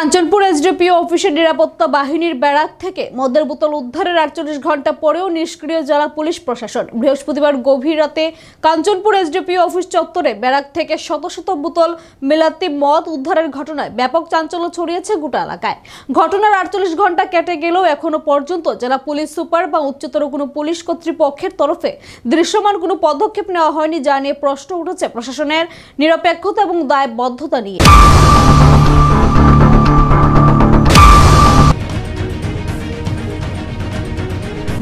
Kanchanpur SDPO অফিসের নিরাপত্তা বাহিনীর ব্যারাক থেকে মদের বোতল উদ্ধারের ৪৮ ঘন্টা পরেও নিষ্ক্রিয় জেলা পুলিশ প্রশাসন। বৃহস্পতিবার গভীর রাতে কাঞ্চনপুর এসডিপিও অফিস চত্বরে ব্যারাক থেকে শত শত বোতল মিলাতি মদ উদ্ধারের ঘটনায় ব্যাপক চাঞ্চল্য ছড়িয়েছে গোটা এলাকায়। ঘটনার ৪৮ ঘন্টা কেটে গেলেও এখনো পর্যন্ত জেলা পুলিশ সুপার বা উচ্চতর কোনো পুলিশ কর্তৃপক্ষের তরফে দৃশ্যমান কোনো পদক্ষেপ নেওয়া হয়নি, যা নিয়ে প্রশ্ন উঠেছে প্রশাসনের নিরপেক্ষতা এবং দায়বদ্ধতা নিয়ে।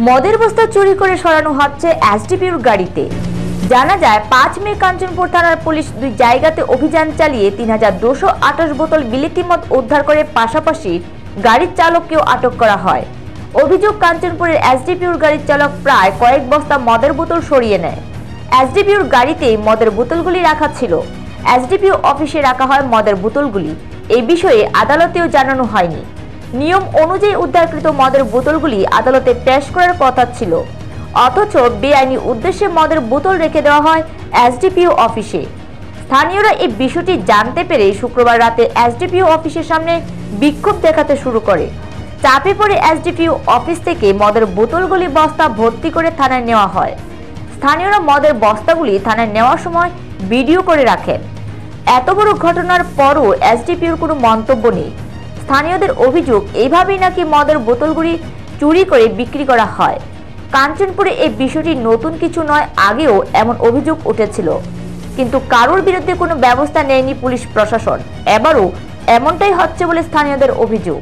মদের বস্তা চুরি করে সরানো হচ্ছে এসডিপিওর গাড়িতে। জানা যায় ৫ মে কাঞ্চনপুর থানার পুলিশ দুই জায়গাতে অভিযান চালিয়ে ৩,২২৮ বোতল বিলেতি মদ উদ্ধার করে, পাশাপাশি গাড়ির চালককেও আটক করা হয়। অভিযোগ, কাঞ্চনপুরের এসডিপিওর গাড়ির চালক প্রায় কয়েক বস্তা মদের বোতল সরিয়ে নেয়। এসডিপিওর গাড়িতে মদের বোতলগুলি রাখা ছিল। এসডিপিও অফিসে রাখা হয় মদের বোতলগুলি। এই বিষয়ে আদালতেও জানানো হয়নি। নিয়ম অনুযায়ী উদ্ধারকৃত মদের বোতলগুলি আদালতে পেশ করার কথা ছিল, অথচ বেআইনি উদ্দেশ্যে মদের বোতল রেখে দেওয়া হয় এসডিপিও অফিসে। স্থানীয়রা এই বিষয়টি জানতে পেরে শুক্রবার রাতে এসডিপিও অফিসের সামনে বিক্ষোভ দেখাতে শুরু করে। চাপে পড়ে এসডিপিও অফিস থেকে মদের বোতলগুলি বস্তা ভর্তি করে থানায় নেওয়া হয়। স্থানীয়রা মদের বস্তাগুলি থানায় নেওয়ার সময় ভিডিও করে রাখেন। এত বড় ঘটনার পরও এসডিপিওর কোনো মন্তব্য নেই। স্থানীয়দের অভিযোগ, এইভাবেই নাকি মদের বোতলগুলি চুরি করে বিক্রি করা হয়। কাঞ্চনপুরে এই বিষয়টি নতুন কিছু নয়, আগেও এমন অভিযোগ উঠেছিল, কিন্তু কারোর বিরুদ্ধে কোনো ব্যবস্থা নেয়নি পুলিশ প্রশাসন। এবারও এমনটাই হচ্ছে বলে স্থানীয়দের অভিযোগ।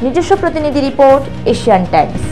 নিজস্ব প্রতিনিধি রিপোর্ট, এশিয়ান টাইমস।